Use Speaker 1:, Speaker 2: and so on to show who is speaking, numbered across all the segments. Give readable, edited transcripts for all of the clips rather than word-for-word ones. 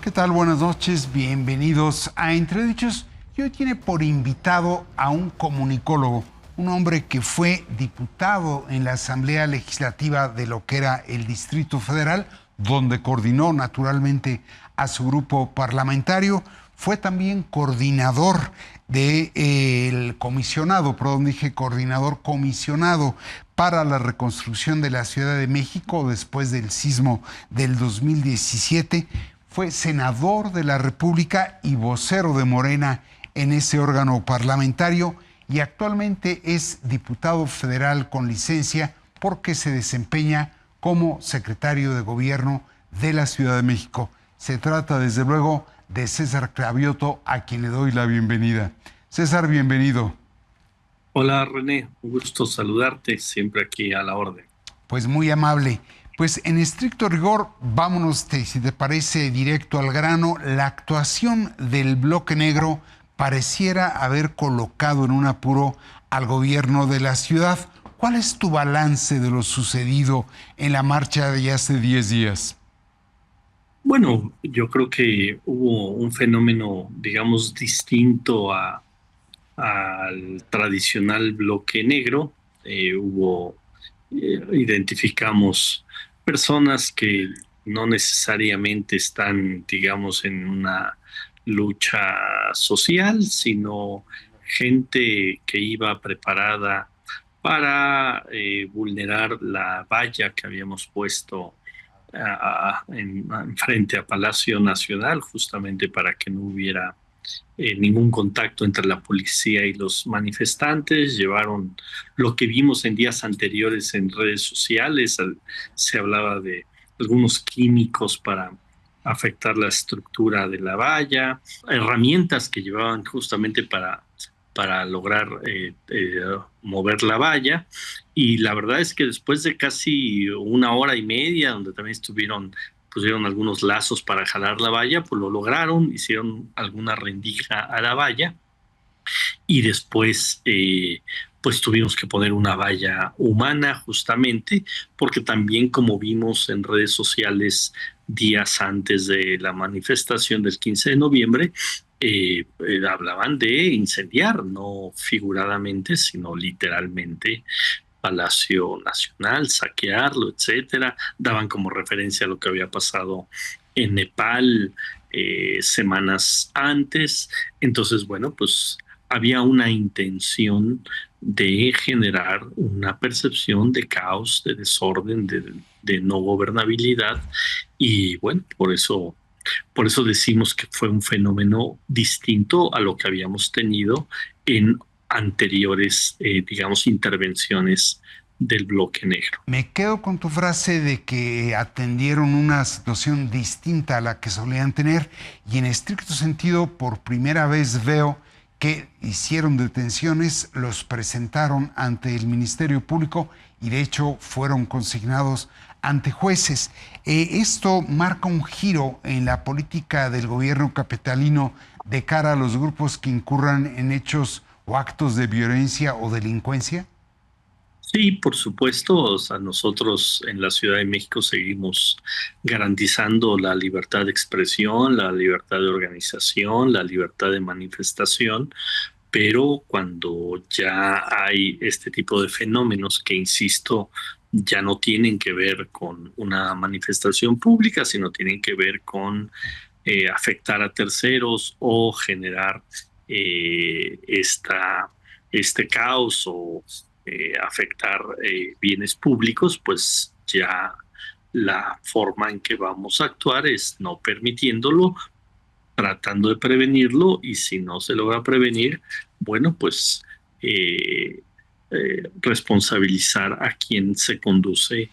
Speaker 1: ¿Qué tal? Buenas noches, bienvenidos a Entredichos. Y hoy tiene por invitado a un comunicólogo, un hombre que fue diputado en la Asamblea Legislativa de lo que era el Distrito Federal, donde coordinó naturalmente a su grupo parlamentario. Fue también coordinador del comisionado para la reconstrucción de la Ciudad de México después del sismo del 2017. Fue senador de la República y vocero de Morena en ese órgano parlamentario y actualmente es diputado federal con licencia porque se desempeña como secretario de Gobierno de la Ciudad de México. Se trata, desde luego, de César Cravioto, a quien le doy la bienvenida. César, bienvenido.
Speaker 2: Hola René, un gusto saludarte, siempre aquí a la orden.
Speaker 1: Pues muy amable. Pues en estricto rigor, vámonos, si te parece, directo al grano. La actuación del Bloque Negro pareciera haber colocado en un apuro al gobierno de la ciudad. ¿Cuál es tu balance de lo sucedido en la marcha de hace 10 días?
Speaker 2: Bueno, yo creo que hubo un fenómeno, digamos, distinto al tradicional Bloque Negro. Identificamos personas que no necesariamente están, digamos, en una lucha social, sino gente que iba preparada para vulnerar la valla que habíamos puesto en frente a Palacio Nacional, justamente para que no hubiera ningún contacto entre la policía y los manifestantes. Llevaron lo que vimos en días anteriores en redes sociales. Se hablaba de algunos químicos para afectar la estructura de la valla, herramientas que llevaban justamente para lograr mover la valla. Y la verdad es que después de casi una hora y media, donde también pusieron algunos lazos para jalar la valla, pues lo lograron, hicieron alguna rendija a la valla y después pues tuvimos que poner una valla humana justamente, porque también, como vimos en redes sociales días antes de la manifestación del 15 de noviembre, hablaban de incendiar, no figuradamente, sino literalmente, Palacio Nacional, saquearlo, etcétera. Daban como referencia a lo que había pasado en Nepal semanas antes. Entonces, bueno, pues había una intención de generar una percepción de caos, de desorden, de no gobernabilidad. Y bueno, por eso decimos que fue un fenómeno distinto a lo que habíamos tenido en anteriores, digamos, intervenciones del Bloque Negro.
Speaker 1: Me quedo con tu frase de que atendieron una situación distinta a la que solían tener y en estricto sentido por primera vez veo que hicieron detenciones, los presentaron ante el Ministerio Público y de hecho fueron consignados ante jueces. Esto marca un giro en la política del gobierno capitalino de cara a los grupos que incurran en hechos o actos de violencia o delincuencia.
Speaker 2: Sí, por supuesto. O sea, nosotros en la Ciudad de México seguimos garantizando la libertad de expresión, la libertad de organización, la libertad de manifestación, pero cuando ya hay este tipo de fenómenos que, insisto, ya no tienen que ver con una manifestación pública, sino tienen que ver con afectar a terceros o generar este caos o afectar bienes públicos, pues ya la forma en que vamos a actuar es no permitiéndolo, tratando de prevenirlo, y si no se logra prevenir, bueno, pues responsabilizar a quien se conduce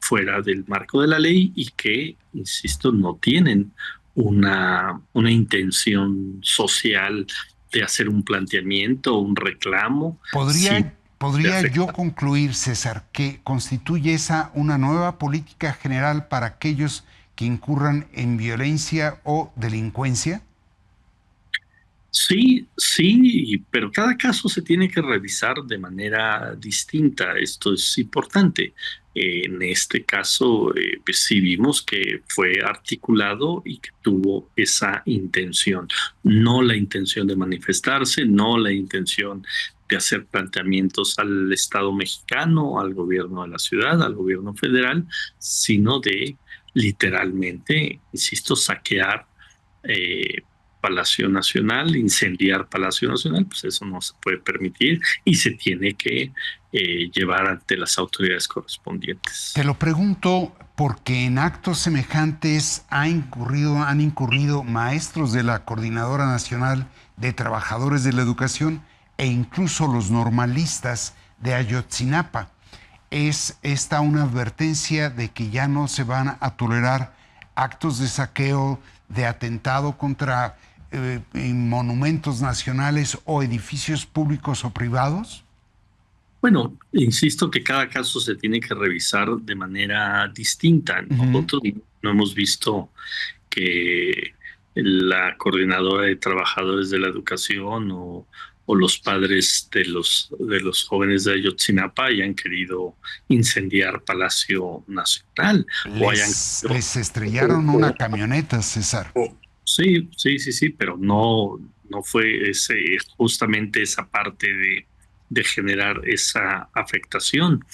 Speaker 2: fuera del marco de la ley y que, insisto, no tienen una intención social de hacer un planteamiento, un reclamo.
Speaker 1: ¿Podría yo concluir, César, que constituye esa una nueva política general para aquellos que incurran en violencia o delincuencia?
Speaker 2: Sí, sí, pero cada caso se tiene que revisar de manera distinta. Esto es importante. En este caso, pues sí vimos que fue articulado y que tuvo esa intención. No la intención de manifestarse, no la intención de hacer planteamientos al Estado mexicano, al gobierno de la ciudad, al gobierno federal, sino de literalmente, insisto, saquear eh, Palacio Nacional, incendiar Palacio Nacional, pues eso no se puede permitir y se tiene que llevar ante las autoridades correspondientes.
Speaker 1: Te lo pregunto porque en actos semejantes han incurrido maestros de la Coordinadora Nacional de Trabajadores de la Educación e incluso los normalistas de Ayotzinapa. Es esta una advertencia de que ya no se van a tolerar actos de saqueo, de atentado contra monumentos nacionales o edificios públicos o privados.
Speaker 2: Bueno, insisto que cada caso se tiene que revisar de manera distinta.
Speaker 1: Ujú.
Speaker 2: Nosotros no hemos visto que la coordinadora de trabajadores de la educación o los padres de los jóvenes de Ayotzinapa hayan querido incendiar Palacio Nacional o hayan
Speaker 1: Les estrellaron una camioneta, César.
Speaker 2: sí, sí, sí, sí, pero no fue justamente esa parte de generar esa afectación.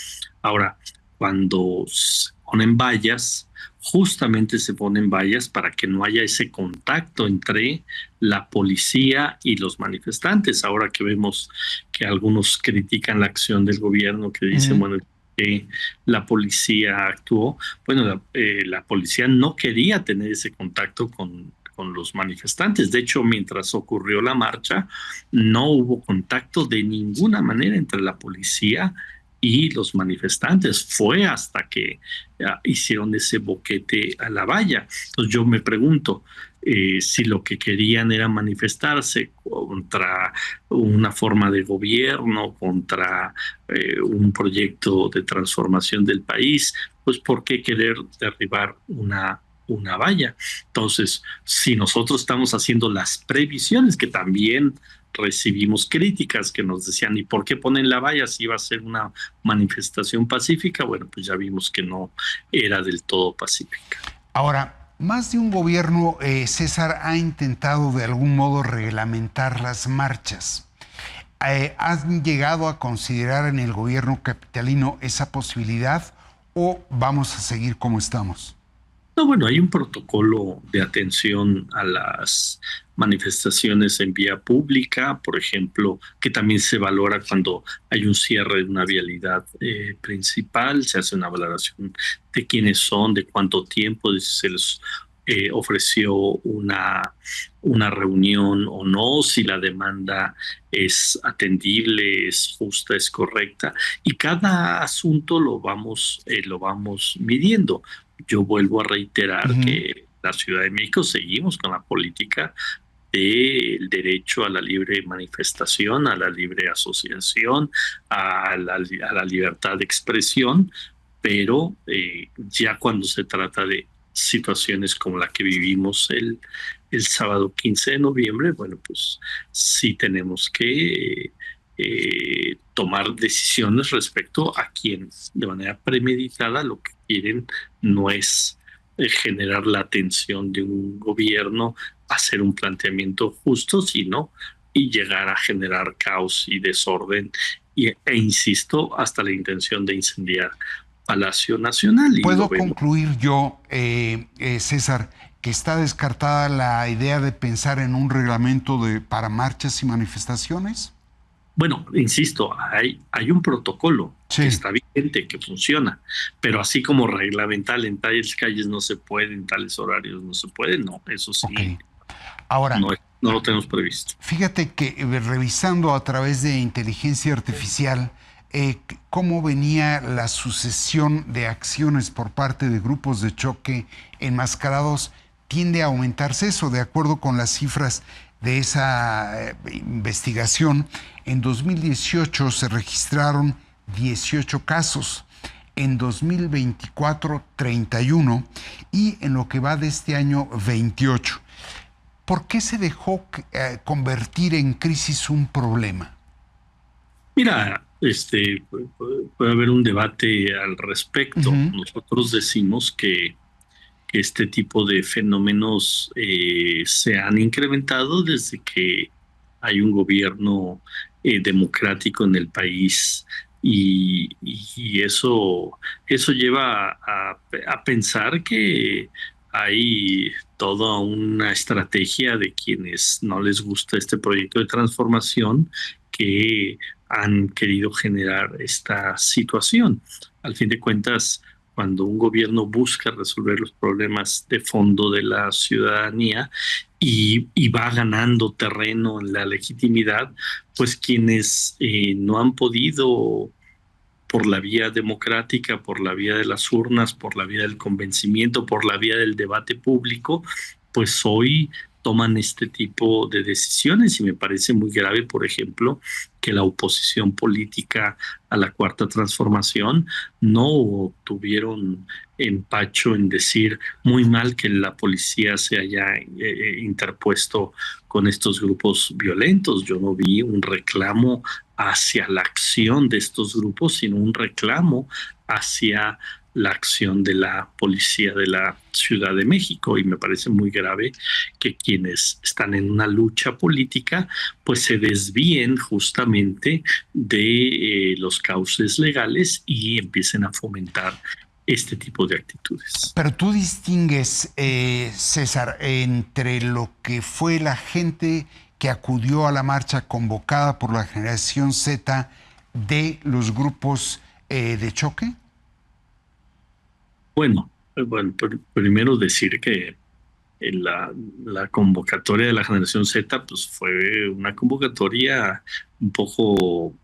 Speaker 2: Ahora, cuando se ponen vallas, justamente se ponen vallas para que no haya ese contacto entre la policía y los manifestantes. Ahora que vemos que algunos critican la acción del gobierno, que dicen,
Speaker 1: Ujú.
Speaker 2: bueno, la policía actuó. Bueno, la policía no quería tener ese contacto con los manifestantes. De hecho, mientras ocurrió la marcha, no hubo contacto de ninguna manera entre la policía y los manifestantes. Fue hasta que hicieron ese boquete a la valla. Entonces yo me pregunto, si lo que querían era manifestarse contra una forma de gobierno, contra un proyecto de transformación del país, pues ¿por qué querer derribar una valla? Entonces, si nosotros estamos haciendo las previsiones, que también recibimos críticas que nos decían, ¿y por qué ponen la valla si iba a ser una manifestación pacífica? Bueno, pues ya vimos que no era del todo pacífica.
Speaker 1: Ahora, más de un gobierno, César, ha intentado de algún modo reglamentar las marchas. ¿Han llegado a considerar en el gobierno capitalino esa posibilidad o vamos a seguir como estamos?
Speaker 2: No, bueno, hay un protocolo de atención a las manifestaciones en vía pública, por ejemplo, que también se valora cuando hay un cierre de una vialidad principal, se hace una valoración de quiénes son, de cuánto tiempo, de si se les ofreció una reunión o no, si la demanda es atendible, es justa, es correcta, y cada asunto lo vamos midiendo. Yo vuelvo a reiterar
Speaker 1: Ujú.
Speaker 2: que la Ciudad de México seguimos con la política del derecho a la libre manifestación, a la libre asociación, a la libertad de expresión, pero ya cuando se trata de situaciones como la que vivimos el sábado 15 de noviembre, bueno, pues sí tenemos que tomar decisiones respecto a quien de manera premeditada lo que quieren no es generar la atención de un gobierno, hacer un planteamiento justo, sino y llegar a generar caos y desorden e insisto, hasta la intención de incendiar Palacio Nacional y lo
Speaker 1: ¿Puedo
Speaker 2: vemos.
Speaker 1: concluir yo, César, que está descartada la idea de pensar en un reglamento para marchas y manifestaciones?
Speaker 2: Bueno, insisto, hay un protocolo que
Speaker 1: Sí,
Speaker 2: está vigente, que funciona, pero así como reglamentar en tales calles no se puede, en tales horarios no se puede, no, eso
Speaker 1: ok.
Speaker 2: sí,
Speaker 1: Ahora,
Speaker 2: no lo tenemos previsto.
Speaker 1: fíjate que revisando a través de inteligencia artificial cómo venía la sucesión de acciones por parte de grupos de choque enmascarados, tiende a aumentarse eso, de acuerdo con las cifras de esa investigación. En 2018 se registraron 18 casos, en 2024 31 y en lo que va de este año 28. ¿Por qué se dejó convertir en crisis un problema?
Speaker 2: Mira, puede haber un debate al respecto.
Speaker 1: Ujú.
Speaker 2: Nosotros decimos que este tipo de fenómenos se han incrementado desde que hay un gobierno democrático en el país y eso lleva a pensar que hay toda una estrategia de quienes no les gusta este proyecto de transformación que han querido generar esta situación. Al fin de cuentas, cuando un gobierno busca resolver los problemas de fondo de la ciudadanía y va ganando terreno en la legitimidad, pues quienes no han podido por la vía democrática, por la vía de las urnas, por la vía del convencimiento, por la vía del debate público, pues hoy toman este tipo de decisiones y me parece muy grave, por ejemplo, que la oposición política a la Cuarta Transformación no tuvieron empacho en decir muy mal que la policía se haya interpuesto con estos grupos violentos. Yo no vi un reclamo hacia la acción de estos grupos, sino un reclamo hacia la acción de la policía de la Ciudad de México. Y me parece muy grave que quienes están en una lucha política pues se desvíen justamente de los cauces legales y empiecen a fomentar este tipo de actitudes.
Speaker 1: Pero tú distingues, César, entre lo que fue la gente que acudió a la marcha convocada por la generación Z de los grupos de choque.
Speaker 2: Bueno, primero decir que la convocatoria de la generación Z pues fue una convocatoria un poco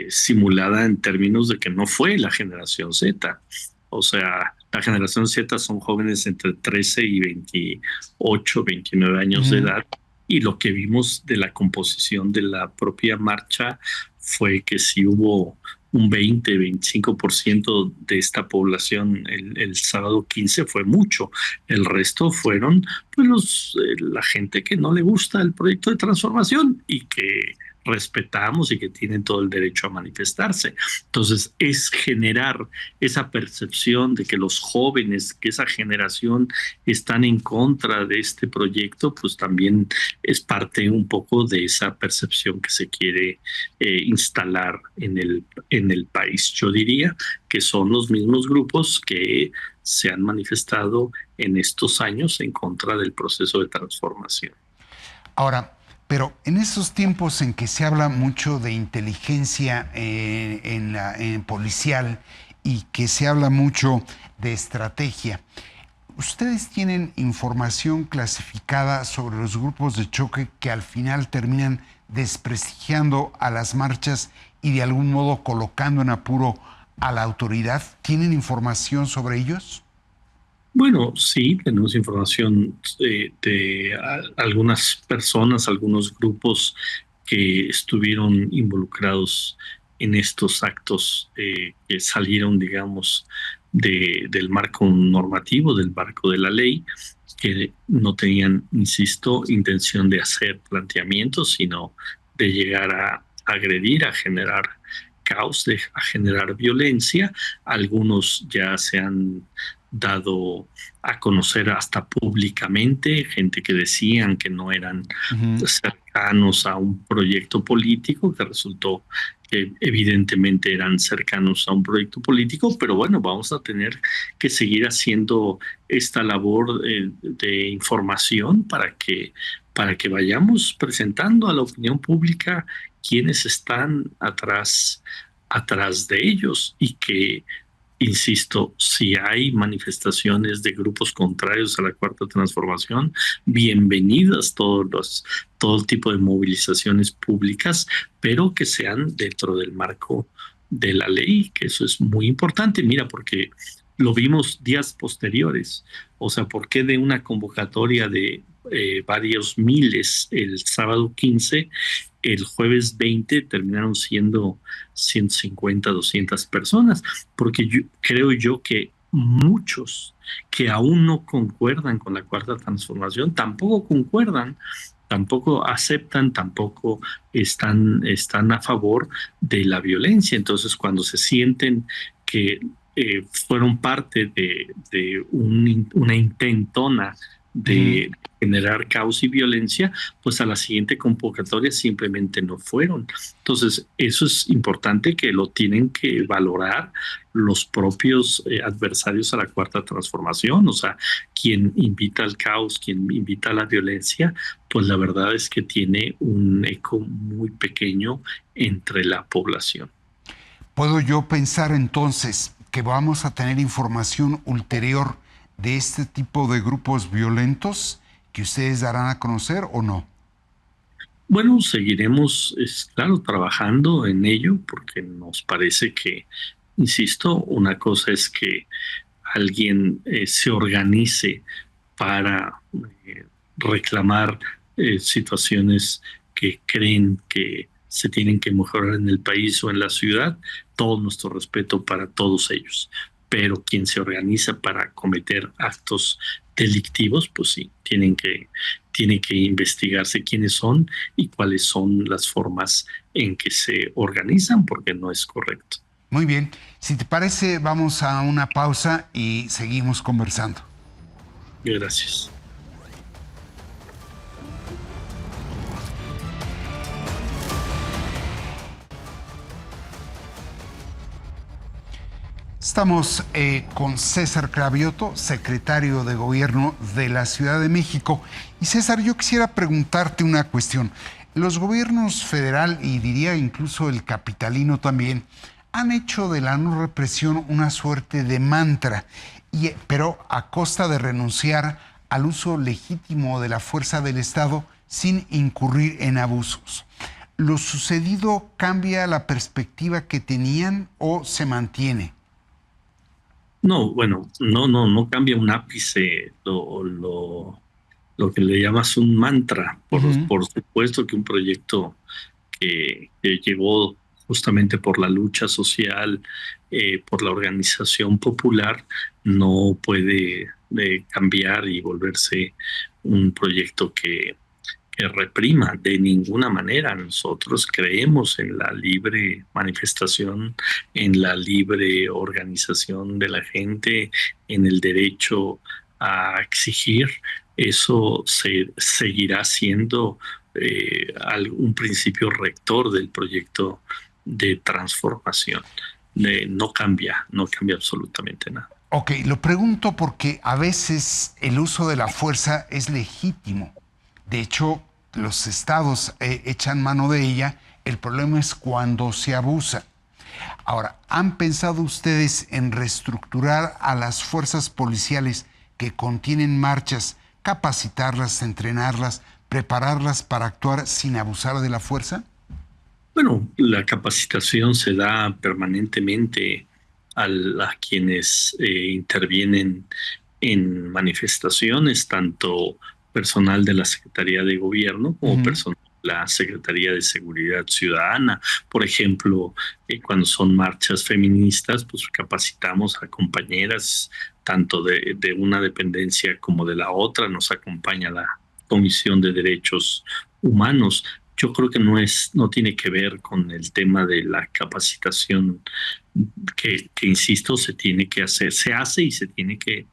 Speaker 2: simulada en términos de que no fue la generación Z. O sea, la generación Z son jóvenes entre 13 y 28, 29 años de
Speaker 1: Ujú.
Speaker 2: edad y lo que vimos de la composición de la propia marcha fue que sí hubo un 20-25% de esta población el sábado 15 fue mucho. El resto fueron pues la gente que no le gusta el proyecto de transformación y que respetamos y que tienen todo el derecho a manifestarse. Entonces, es generar esa percepción de que los jóvenes, que esa generación están en contra de este proyecto, pues también es parte un poco de esa percepción que se quiere instalar en el país. Yo diría que son los mismos grupos que se han manifestado en estos años en contra del proceso de transformación.
Speaker 1: Ahora, pero en estos tiempos en que se habla mucho de inteligencia en policial y que se habla mucho de estrategia, ¿ustedes tienen información clasificada sobre los grupos de choque que al final terminan desprestigiando a las marchas y de algún modo colocando en apuro a la autoridad? ¿Tienen información sobre ellos?
Speaker 2: Bueno, sí, tenemos información de algunas personas, algunos grupos que estuvieron involucrados en estos actos que salieron, digamos, del marco normativo, del marco de la ley, que no tenían, insisto, intención de hacer planteamientos, sino de llegar a agredir, a generar caos, a generar violencia. Algunos ya se han dado a conocer hasta públicamente, gente que decían que no eran
Speaker 1: Ujú.
Speaker 2: cercanos a un proyecto político, que resultó que evidentemente eran cercanos a un proyecto político, pero bueno, vamos a tener que seguir haciendo esta labor de información para que vayamos presentando a la opinión pública quienes están atrás de ellos y que insisto, si hay manifestaciones de grupos contrarios a la Cuarta Transformación, bienvenidas todo tipo de movilizaciones públicas, pero que sean dentro del marco de la ley, que eso es muy importante. Mira, porque lo vimos días posteriores. O sea, ¿por qué de una convocatoria de varios miles el sábado 15, el jueves 20 terminaron siendo 150, 200 personas? Porque creo yo que muchos que aún no concuerdan con la Cuarta Transformación, tampoco concuerdan, tampoco aceptan, tampoco están a favor de la violencia. Entonces, cuando se sienten que fueron parte de una intentona
Speaker 1: Ujú.
Speaker 2: de generar caos y violencia, pues a la siguiente convocatoria simplemente no fueron. Entonces, eso es importante que lo tienen que valorar los propios adversarios a la Cuarta Transformación, o sea, quien invita al caos, quien invita a la violencia, pues la verdad es que tiene un eco muy pequeño entre la población.
Speaker 1: ¿Puedo yo pensar entonces que vamos a tener información ulterior de este tipo de grupos violentos que ustedes darán a conocer o no?
Speaker 2: Bueno, seguiremos, claro, trabajando en ello porque nos parece que, insisto, una cosa es que alguien se organice para reclamar situaciones que creen que se tienen que mejorar en el país o en la ciudad, todo nuestro respeto para todos ellos. Pero quien se organiza para cometer actos delictivos, pues sí, tiene que investigarse quiénes son y cuáles son las formas en que se organizan, porque no es correcto.
Speaker 1: Muy bien. Si te parece, vamos a una pausa y seguimos conversando.
Speaker 2: Gracias.
Speaker 1: Estamos con César Cravioto, secretario de Gobierno de la Ciudad de México. Y César, yo quisiera preguntarte una cuestión. Los gobiernos federal y diría incluso el capitalino también han hecho de la no represión una suerte de mantra, pero a costa de renunciar al uso legítimo de la fuerza del Estado sin incurrir en abusos. ¿Lo sucedido cambia la perspectiva que tenían o se mantiene?
Speaker 2: No, bueno, no cambia un ápice lo que le llamas un mantra.
Speaker 1: Ujú.
Speaker 2: Por supuesto que un proyecto que llegó justamente por la lucha social, por la organización popular, no puede cambiar y volverse un proyecto que reprima de ninguna manera. Nosotros creemos en la libre manifestación, en la libre organización de la gente, en el derecho a exigir. Eso seguirá siendo un principio rector del proyecto de transformación. No cambia absolutamente nada.
Speaker 1: Ok, lo pregunto porque a veces el uso de la fuerza es legítimo. De hecho, los estados echan mano de ella. El problema es cuando se abusa. Ahora, ¿han pensado ustedes en reestructurar a las fuerzas policiales que contienen marchas, capacitarlas, entrenarlas, prepararlas para actuar sin abusar de la fuerza?
Speaker 2: Bueno, la capacitación se da permanentemente a quienes intervienen en manifestaciones, tanto personal de la Secretaría de Gobierno como
Speaker 1: Ujú.
Speaker 2: personal de la Secretaría de Seguridad Ciudadana. Por ejemplo, cuando son marchas feministas, pues capacitamos a compañeras tanto de una dependencia como de la otra. Nos acompaña la Comisión de Derechos Humanos. Yo creo que no tiene que ver con el tema de la capacitación que insisto, se tiene que hacer, se hace y se tiene que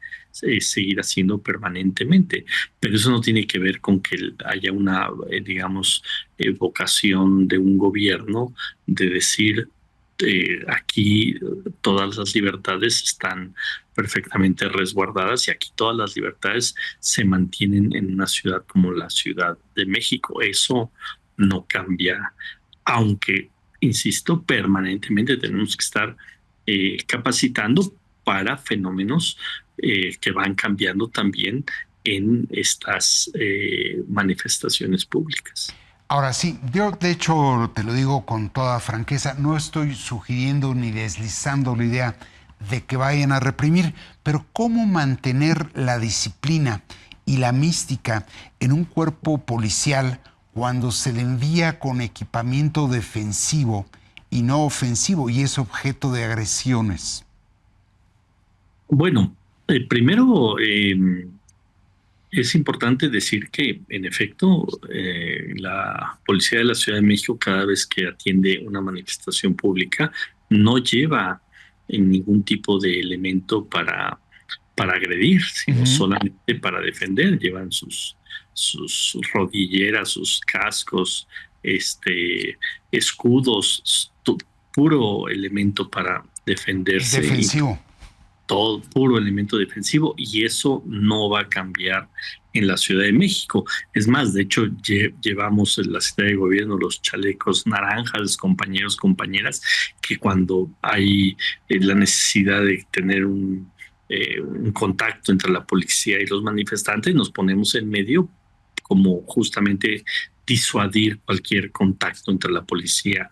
Speaker 2: seguir haciendo permanentemente. Pero eso no tiene que ver con que haya una, digamos, vocación de un gobierno de decir aquí todas las libertades están perfectamente resguardadas y aquí todas las libertades se mantienen en una ciudad como la Ciudad de México. Eso no cambia, aunque, insisto, permanentemente tenemos que estar capacitando para fenómenos que van cambiando también en estas manifestaciones públicas.
Speaker 1: Ahora sí, yo de hecho te lo digo con toda franqueza, no estoy sugiriendo ni deslizando la idea de que vayan a reprimir, pero cómo mantener la disciplina y la mística en un cuerpo policial cuando se le envía con equipamiento defensivo y no ofensivo y es objeto de agresiones.
Speaker 2: Bueno, primero es importante decir que, en efecto, la Policía de la Ciudad de México, cada vez que atiende una manifestación pública, no lleva en ningún tipo de elemento para agredir, sino
Speaker 1: Ujú.
Speaker 2: solamente para defender. Llevan sus rodilleras, sus cascos, escudos, puro elemento para defenderse y
Speaker 1: Defensivo.
Speaker 2: todo puro elemento defensivo, y eso no va a cambiar en la Ciudad de México. Es más, de hecho, llevamos en la Ciudad de Gobierno los chalecos naranjas, compañeros, compañeras, que cuando hay la necesidad de tener un contacto entre la policía y los manifestantes, nos ponemos en medio como justamente disuadir cualquier contacto entre la policía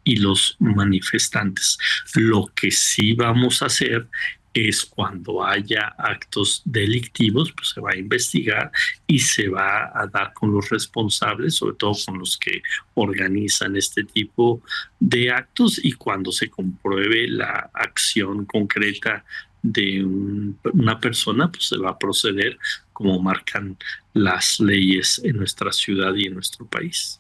Speaker 2: y los manifestantes. Lo que sí vamos a hacer es cuando haya actos delictivos, pues se va a investigar y se va a dar con los responsables, sobre todo con los que organizan este tipo de actos, y cuando se compruebe la acción concreta de una persona, pues se va a proceder como marcan las leyes en nuestra ciudad y en nuestro país.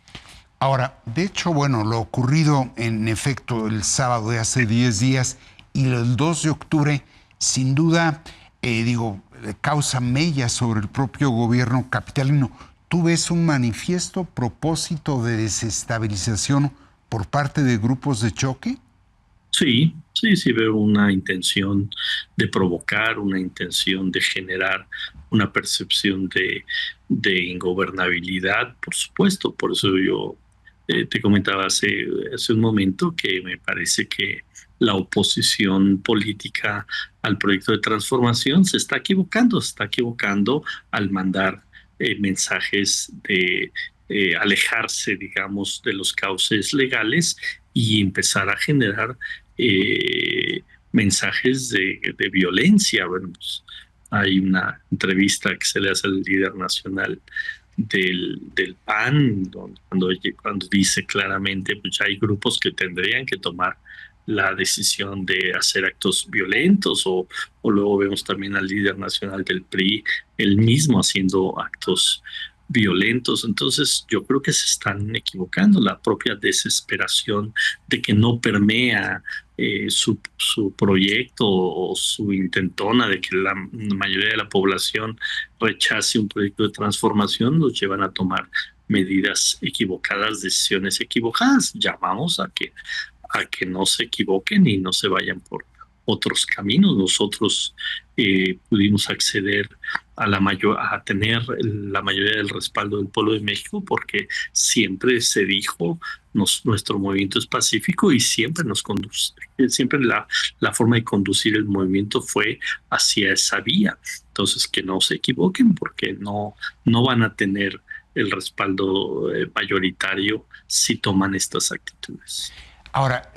Speaker 1: Ahora, de hecho, bueno, lo ocurrido en efecto el sábado de hace 10 días y el 2 de octubre, sin duda, causa mella sobre el propio gobierno capitalino. ¿Tú ves un manifiesto propósito de desestabilización por parte de grupos de choque?
Speaker 2: Sí, sí, sí veo una intención de provocar, una intención de generar una percepción de ingobernabilidad, por supuesto. Por eso yo te comentaba hace un momento que me parece que la oposición política al proyecto de transformación se está equivocando al mandar mensajes de alejarse, digamos, de los cauces legales y empezar a generar mensajes de violencia. Bueno, pues, hay una entrevista que se le hace al líder nacional del PAN, cuando dice claramente, pues hay grupos que tendrían que tomar la decisión de hacer actos violentos, o luego vemos también al líder nacional del PRI, él mismo haciendo actos violentos. Entonces yo creo que se están equivocando. La propia desesperación de que no permea su proyecto, o su intentona de que la mayoría de la población rechace un proyecto de transformación, los llevan a tomar medidas equivocadas, decisiones equivocadas. Llamamos a que no se equivoquen y no se vayan por otros caminos. Nosotros pudimos acceder a tener la mayoría del respaldo del pueblo de México porque siempre se dijo, nuestro movimiento es pacífico, y siempre nos conduce, siempre la forma de conducir el movimiento fue hacia esa vía. Entonces, que no se equivoquen, porque no van a tener el respaldo mayoritario si toman estas actitudes.
Speaker 1: Ahora,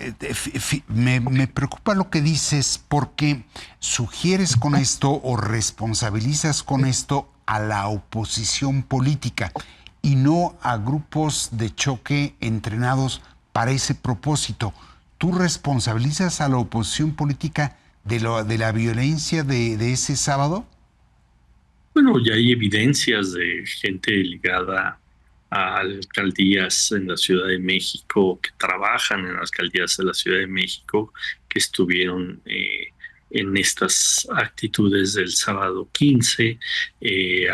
Speaker 1: me preocupa lo que dices porque sugieres con esto o responsabilizas con esto a la oposición política y no a grupos de choque entrenados para ese propósito. ¿Tú responsabilizas a la oposición política de la violencia de ese sábado?
Speaker 2: Bueno, ya hay evidencias de gente ligada a alcaldías en la Ciudad de México, que trabajan en las alcaldías de la Ciudad de México, que estuvieron en estas actitudes del sábado 15.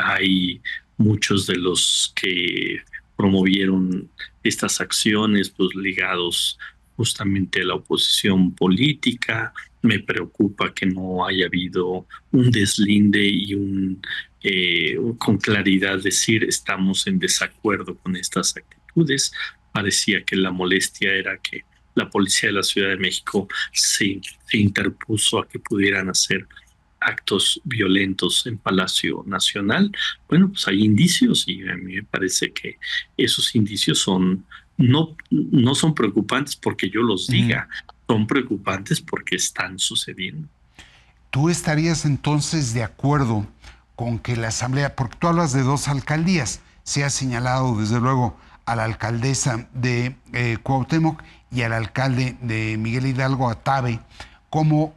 Speaker 2: Hay muchos de los que promovieron estas acciones, pues ligados justamente a la oposición política. Me preocupa que no haya habido un deslinde y con claridad decir estamos en desacuerdo con estas actitudes. Parecía que la molestia era que la policía de la Ciudad de México se interpuso a que pudieran hacer actos violentos en Palacio Nacional. Bueno, pues hay indicios, y a mí me parece que esos indicios no son preocupantes porque yo los
Speaker 1: Mm.
Speaker 2: diga, son preocupantes porque están sucediendo.
Speaker 1: ¿Tú estarías entonces de acuerdo con que la Asamblea, porque tú hablas de dos alcaldías, se ha señalado desde luego a la alcaldesa de Cuauhtémoc y al alcalde de Miguel Hidalgo, Atabe, como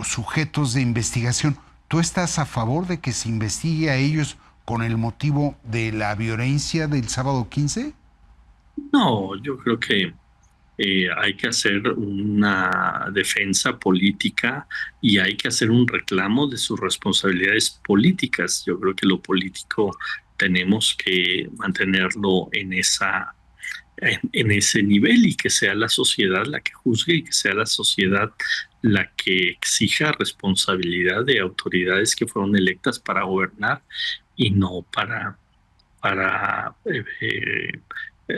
Speaker 1: sujetos de investigación. ¿Tú estás a favor de que se investigue a ellos con el motivo de la violencia del sábado 15?
Speaker 2: No, yo creo que hay que hacer una defensa política y hay que hacer un reclamo de sus responsabilidades políticas. Yo creo que lo político tenemos que mantenerlo en ese nivel y que sea la sociedad la que juzgue y que sea la sociedad la que exija responsabilidad de autoridades que fueron electas para gobernar y no para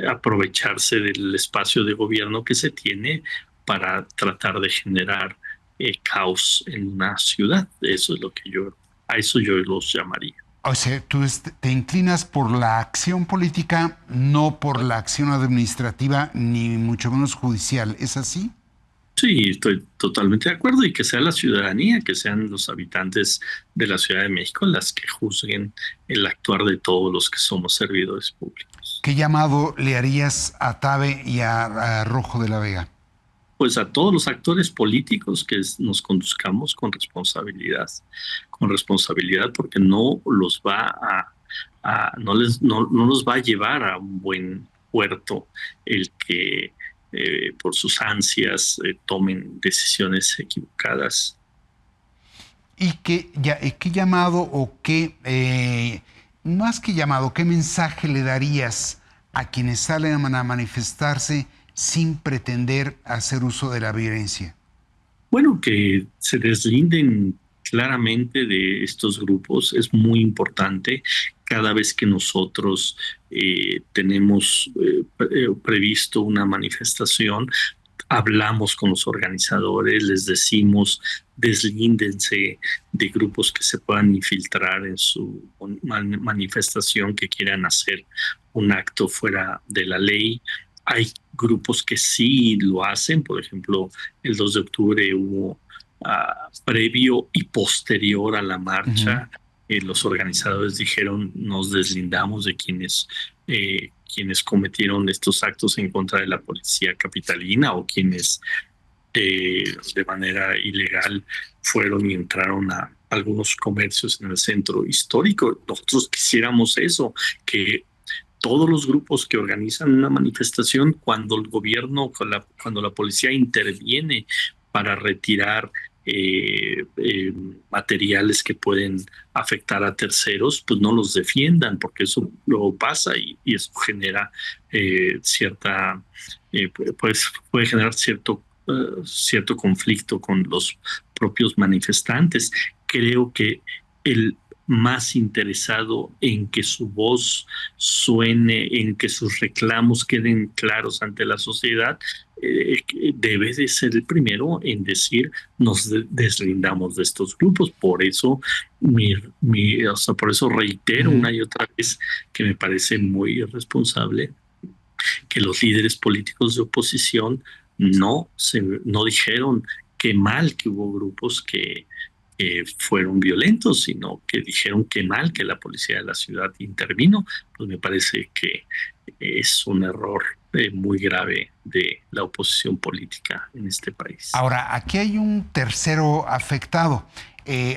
Speaker 2: aprovecharse del espacio de gobierno que se tiene para tratar de generar caos en una ciudad. Eso es lo que a eso yo los llamaría.
Speaker 1: O sea, tú te inclinas por la acción política, no por la acción administrativa, ni mucho menos judicial. ¿Es así?
Speaker 2: Sí, estoy totalmente de acuerdo y que sea la ciudadanía, que sean los habitantes de la Ciudad de México las que juzguen el actuar de todos los que somos servidores públicos.
Speaker 1: ¿Qué llamado le harías a Tabe y a Rojo de la Vega?
Speaker 2: Pues a todos los actores políticos que nos conduzcamos con responsabilidad porque no los va no los va a llevar a un buen puerto el que por sus ansias tomen decisiones equivocadas.
Speaker 1: ¿Y qué llamado o más que llamado, qué mensaje le darías a quienes salen a manifestarse sin pretender hacer uso de la violencia?
Speaker 2: Bueno, que se deslinden claramente de estos grupos es muy importante. Cada vez que nosotros tenemos previsto una manifestación, hablamos con los organizadores, les decimos deslíndense de grupos que se puedan infiltrar en su manifestación, que quieran hacer un acto fuera de la ley. Hay grupos que sí lo hacen, por ejemplo, el 2 de octubre hubo previo y posterior a la marcha, los organizadores dijeron nos deslindamos de quienes cometieron estos actos en contra de la policía capitalina o quienes de manera ilegal fueron y entraron a algunos comercios en el centro histórico. Nosotros quisiéramos eso, que todos los grupos que organizan una manifestación, cuando el gobierno, cuando la policía interviene para retirar materiales que pueden afectar a terceros, pues no los defiendan, porque eso luego pasa y eso genera pues puede generar cierto conflicto con los propios manifestantes. Creo que el más interesado en que su voz suene, en que sus reclamos queden claros ante la sociedad, debe de ser el primero en decir nos deslindamos de estos grupos. Por eso, por eso reitero una y otra vez que me parece muy irresponsable que los líderes políticos de oposición no dijeron qué mal que hubo grupos que fueron violentos, sino que dijeron qué mal que la policía de la ciudad intervino. Pues me parece que es un error muy grave de la oposición política en este país.
Speaker 1: Ahora, aquí hay un tercero afectado.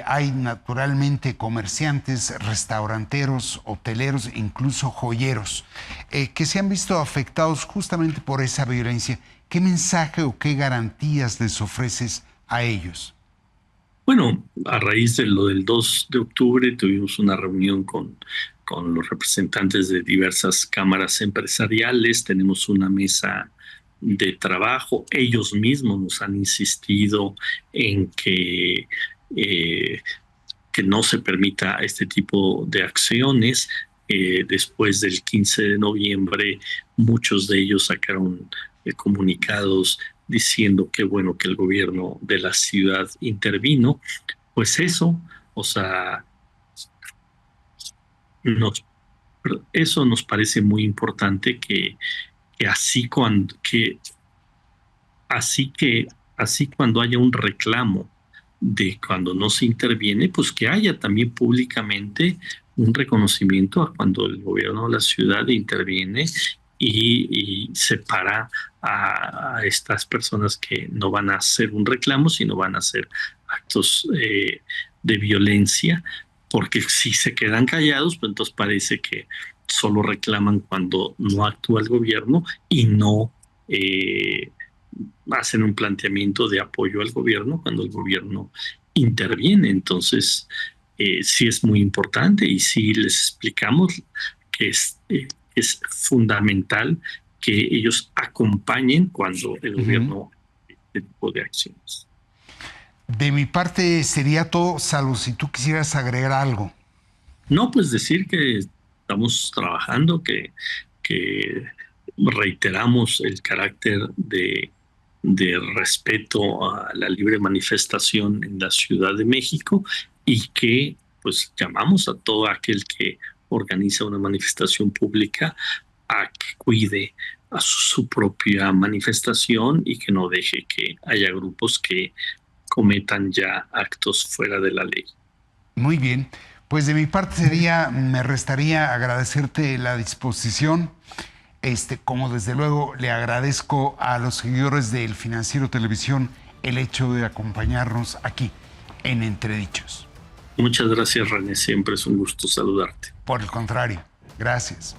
Speaker 1: Hay naturalmente comerciantes, restauranteros, hoteleros, incluso joyeros, que se han visto afectados justamente por esa violencia. ¿Qué mensaje o qué garantías les ofreces a ellos?
Speaker 2: Bueno, a raíz de lo del 2 de octubre tuvimos una reunión con los representantes de diversas cámaras empresariales, tenemos una mesa de trabajo, ellos mismos nos han insistido en que no se permita este tipo de acciones. Después del 15 de noviembre, muchos de ellos sacaron comunicados diciendo que bueno que el gobierno de la ciudad intervino. Pues eso, o sea, eso nos parece muy importante así cuando haya un reclamo de cuando no se interviene, pues que haya también públicamente un reconocimiento a cuando el gobierno de la ciudad interviene y separa a estas personas que no van a hacer un reclamo, sino van a hacer actos de violencia, porque si se quedan callados, pues entonces parece que solo reclaman cuando no actúa el gobierno y no hacen un planteamiento de apoyo al gobierno cuando el gobierno interviene. Entonces, sí es muy importante y sí les explicamos que es fundamental que ellos acompañen cuando el gobierno este tipo de acciones.
Speaker 1: De mi parte sería todo, salvo si tú quisieras agregar algo.
Speaker 2: No, pues decir que estamos trabajando, que reiteramos el carácter de respeto a la libre manifestación en la Ciudad de México y que pues llamamos a todo aquel que organiza una manifestación pública a que cuide a su propia manifestación y que no deje que haya grupos que cometan ya actos fuera de la ley.
Speaker 1: Muy bien, pues de mi parte me restaría agradecerte la disposición, como desde luego le agradezco a los seguidores del Financiero Televisión el hecho de acompañarnos aquí en Entredichos.
Speaker 2: Muchas gracias, René, siempre es un gusto saludarte.
Speaker 1: Por el contrario, gracias.